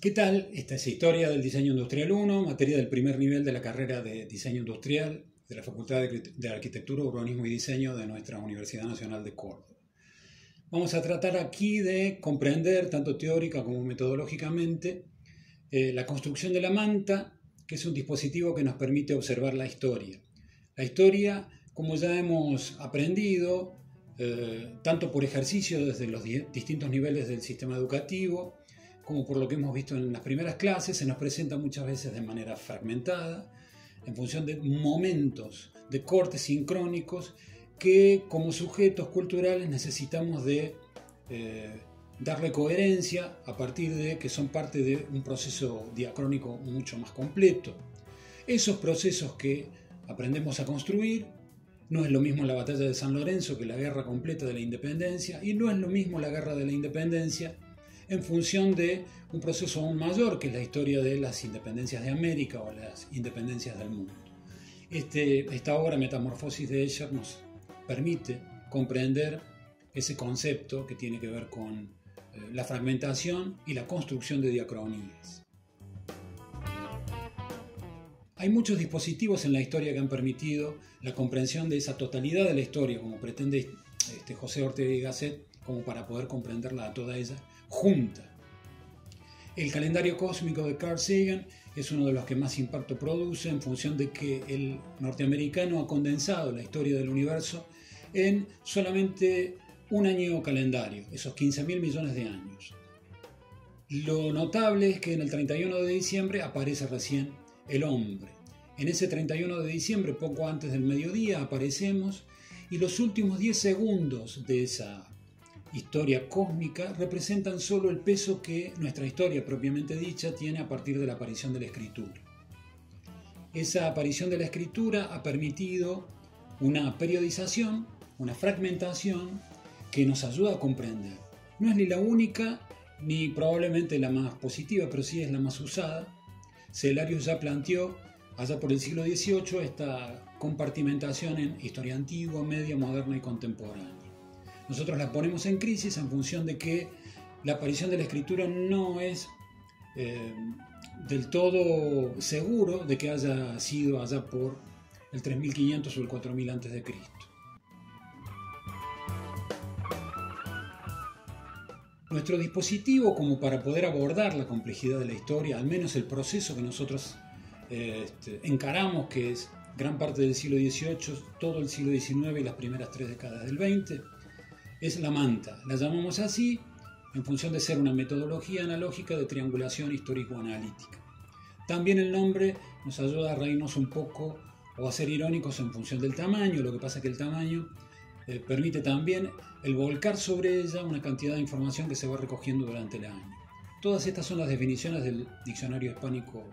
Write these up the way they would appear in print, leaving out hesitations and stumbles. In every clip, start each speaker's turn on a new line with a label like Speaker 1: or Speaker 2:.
Speaker 1: ¿Qué tal? Esta es Historia del Diseño Industrial 1, materia del primer nivel de la carrera de Diseño Industrial de la Facultad de Arquitectura, Urbanismo y Diseño de nuestra Universidad Nacional de Córdoba. Vamos a tratar aquí de comprender, tanto teórica como metodológicamente, la construcción de la manta, que es un dispositivo que nos permite observar la historia. La historia, como ya hemos aprendido, tanto por ejercicio desde los distintos niveles del sistema educativo, como por lo que hemos visto en las primeras clases, se nos presenta muchas veces de manera fragmentada, en función de momentos, de cortes sincrónicos, que como sujetos culturales necesitamos de darle coherencia a partir de que son parte de un proceso diacrónico mucho más completo. Esos procesos que aprendemos a construir, no es lo mismo la batalla de San Lorenzo que la guerra completa de la independencia, y no es lo mismo la guerra de la independencia en función de un proceso aún mayor, que es la historia de las independencias de América o las independencias del mundo. Esta obra, Metamorfosis de Escher, nos permite comprender ese concepto que tiene que ver con la fragmentación y la construcción de diacronías. Hay muchos dispositivos en la historia que han permitido la comprensión de esa totalidad de la historia, como pretende José Ortega y Gasset, como para poder comprenderla a toda ella junta. El calendario cósmico de Carl Sagan es uno de los que más impacto produce en función de que el norteamericano ha condensado la historia del universo en solamente un año calendario, esos 15.000 millones de años. Lo notable es que en el 31 de diciembre aparece recién el hombre. En ese 31 de diciembre, poco antes del mediodía, aparecemos y los últimos 10 segundos de esa historia cósmica representan solo el peso que nuestra historia propiamente dicha tiene a partir de la aparición de la escritura. Esa aparición de la escritura ha permitido una periodización, una fragmentación que nos ayuda a comprender. No es ni la única ni probablemente la más positiva, pero sí es la más usada. Cellarius ya planteó allá por el siglo XVIII esta compartimentación en historia antigua, media, moderna y contemporánea. Nosotros la ponemos en crisis en función de que la aparición de la escritura no es del todo seguro de que haya sido allá por el 3500 o el 4000 a.C. Nuestro dispositivo, como para poder abordar la complejidad de la historia, al menos el proceso que nosotros encaramos, que es gran parte del siglo XVIII, todo el siglo XIX y las primeras 3 décadas del XX, es la manta. La llamamos así en función de ser una metodología analógica de triangulación histórico-analítica. También el nombre nos ayuda a reírnos un poco o a ser irónicos en función del tamaño. Lo que pasa es que el tamaño permite también el volcar sobre ella una cantidad de información que se va recogiendo durante el año. Todas estas son las definiciones del Diccionario Hispánico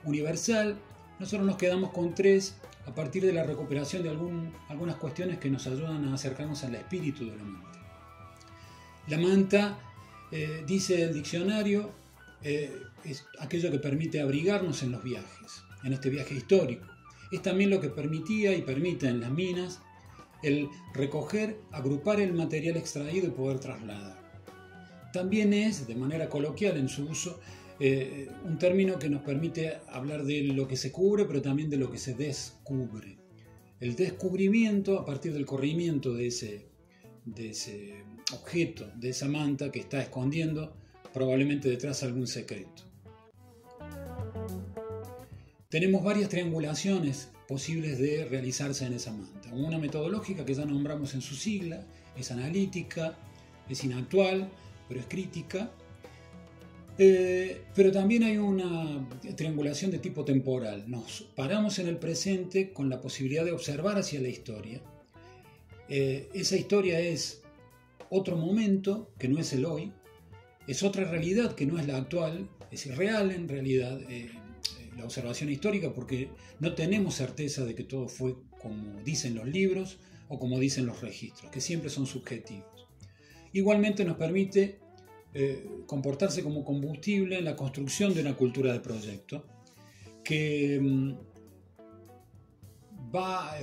Speaker 1: Universal. Nosotros nos quedamos con 3 a partir de la recuperación de algunas cuestiones que nos ayudan a acercarnos al espíritu de la manta. La manta, dice el diccionario, es aquello que permite abrigarnos en los viajes, en este viaje histórico. Es también lo que permitía y permite en las minas el recoger, agrupar el material extraído y poder trasladar. También es, de manera coloquial en su uso, un término que nos permite hablar de lo que se cubre, pero también de lo que se descubre. El descubrimiento a partir del corrimiento de ese objeto, de esa manta que está escondiendo probablemente detrás algún secreto. Tenemos varias triangulaciones posibles de realizarse en esa manta. Una metodológica que ya nombramos en su sigla, es analítica, es inactual, pero es crítica. Pero también hay una triangulación de tipo temporal. Nos paramos en el presente con la posibilidad de observar hacia la historia. Esa historia es otro momento que no es el hoy, es otra realidad que no es la actual, es irreal en realidad la observación histórica, porque no tenemos certeza de que todo fue como dicen los libros o como dicen los registros, que siempre son subjetivos. Igualmente nos permite comportarse como combustible en la construcción de una cultura de proyecto que va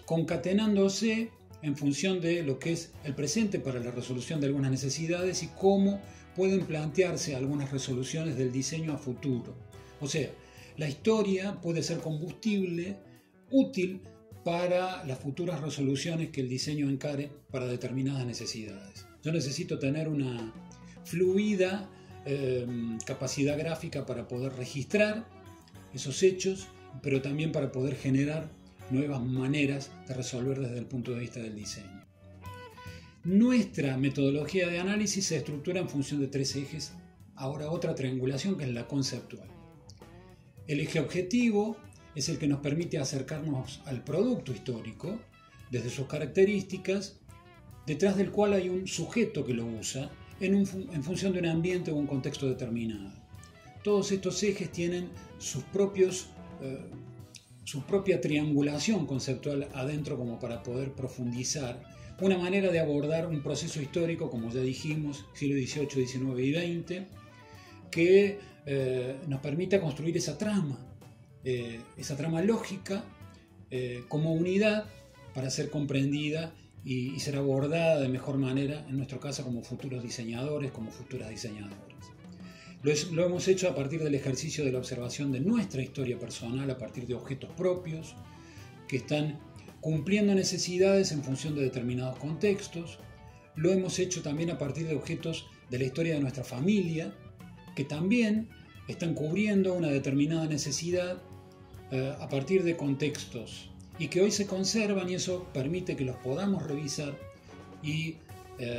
Speaker 1: concatenándose en función de lo que es el presente para la resolución de algunas necesidades y cómo pueden plantearse algunas resoluciones del diseño a futuro. O sea, la historia puede ser combustible útil para las futuras resoluciones que el diseño encare para determinadas necesidades. Yo necesito tener una fluida capacidad gráfica para poder registrar esos hechos, pero también para poder generar nuevas maneras de resolver desde el punto de vista del diseño. Nuestra metodología de análisis se estructura en función de 3 ejes. Ahora otra triangulación, que es la conceptual. El eje objetivo es el que nos permite acercarnos al producto histórico desde sus características, detrás del cual hay un sujeto que lo usa en función de un ambiente o un contexto determinado. Todos estos ejes tienen su propia triangulación conceptual adentro, como para poder profundizar una manera de abordar un proceso histórico, como ya dijimos, siglo XVIII, XIX y XX, que nos permita construir esa trama lógica como unidad para ser comprendida y ser abordada de mejor manera, en nuestro caso como futuros diseñadores, como futuras diseñadoras. Lo hemos hecho a partir del ejercicio de la observación de nuestra historia personal, a partir de objetos propios que están cumpliendo necesidades en función de determinados contextos. Lo hemos hecho también a partir de objetos de la historia de nuestra familia, que también están cubriendo una determinada necesidad a partir de contextos y que hoy se conservan, y eso permite que los podamos revisar y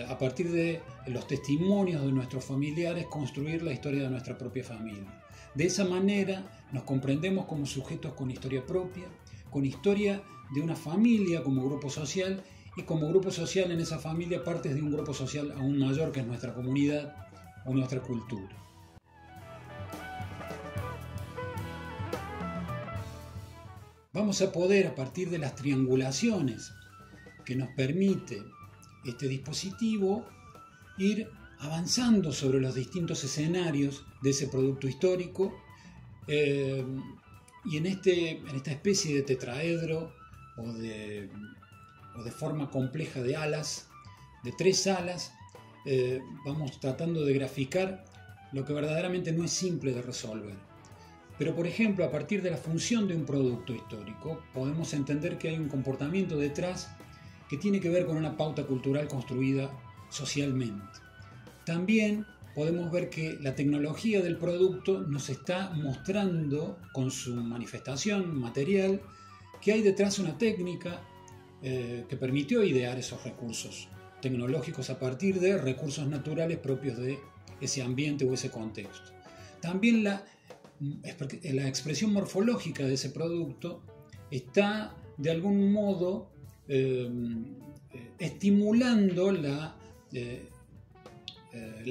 Speaker 1: a partir de los testimonios de nuestros familiares construir la historia de nuestra propia familia. De esa manera nos comprendemos como sujetos con historia propia, con historia de una familia como grupo social, y como grupo social en esa familia partes de un grupo social aún mayor, que es nuestra comunidad o nuestra cultura. Vamos a poder, a partir de las triangulaciones que nos permite este dispositivo, ir avanzando sobre los distintos escenarios de ese producto histórico, y en esta especie de tetraedro o de forma compleja de alas, de 3 alas, vamos tratando de graficar lo que verdaderamente no es simple de resolver. Pero, por ejemplo, a partir de la función de un producto histórico, podemos entender que hay un comportamiento detrás que tiene que ver con una pauta cultural construida socialmente. También podemos ver que la tecnología del producto nos está mostrando con su manifestación material que hay detrás una técnica que permitió idear esos recursos tecnológicos a partir de recursos naturales propios de ese ambiente o ese contexto. También la expresión morfológica de ese producto está de algún modo estimulando la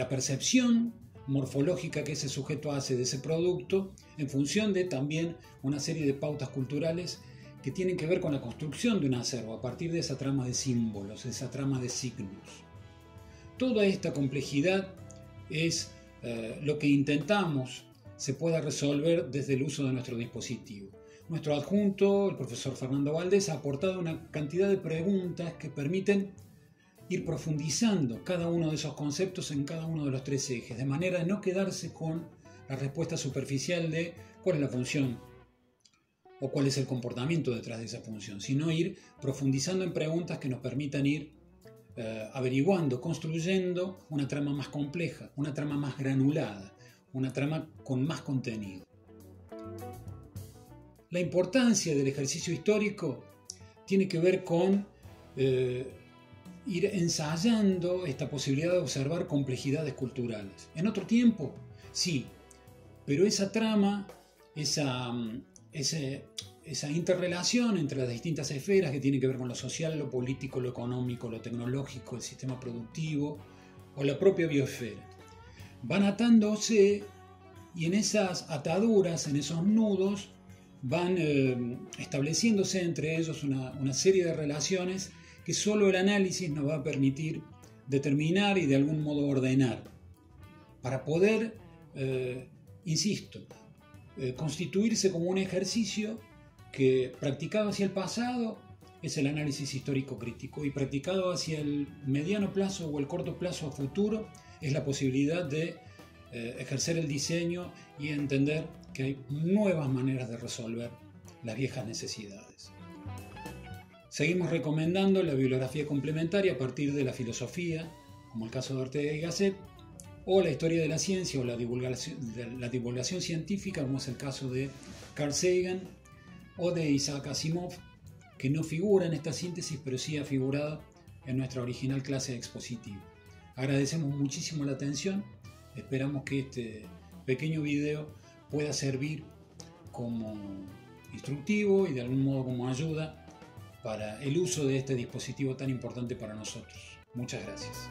Speaker 1: percepción morfológica que ese sujeto hace de ese producto, en función de también una serie de pautas culturales que tienen que ver con la construcción de un acervo a partir de esa trama de símbolos, de esa trama de signos. Toda esta complejidad es lo que intentamos se pueda resolver desde el uso de nuestro dispositivo. Nuestro adjunto, el profesor Fernando Valdés, ha aportado una cantidad de preguntas que permiten ir profundizando cada uno de esos conceptos en cada uno de los 3 ejes, de manera de no quedarse con la respuesta superficial de cuál es la función o cuál es el comportamiento detrás de esa función, sino ir profundizando en preguntas que nos permitan ir averiguando, construyendo una trama más compleja, una trama más granulada, una trama con más contenido. La importancia del ejercicio histórico tiene que ver con ir ensayando esta posibilidad de observar complejidades culturales. En otro tiempo, sí, pero esa trama, esa interrelación entre las distintas esferas que tienen que ver con lo social, lo político, lo económico, lo tecnológico, el sistema productivo o la propia biosfera, van atándose, y en esas ataduras, en esos nudos, van estableciéndose entre ellos una serie de relaciones que solo el análisis nos va a permitir determinar y de algún modo ordenar, para poder, constituirse como un ejercicio que, practicado hacia el pasado, es el análisis histórico crítico, y practicado hacia el mediano plazo o el corto plazo a futuro, es la posibilidad de ejercer el diseño y entender que hay nuevas maneras de resolver las viejas necesidades. Seguimos recomendando la bibliografía complementaria a partir de la filosofía, como el caso de Ortega y Gasset, o la historia de la ciencia o la divulgación científica, como es el caso de Carl Sagan o de Isaac Asimov, que no figura en esta síntesis, pero sí ha figurado en nuestra original clase de expositivo. Agradecemos muchísimo la atención, esperamos que este pequeño video pueda servir como instructivo y de algún modo como ayuda para el uso de este dispositivo tan importante para nosotros. Muchas gracias.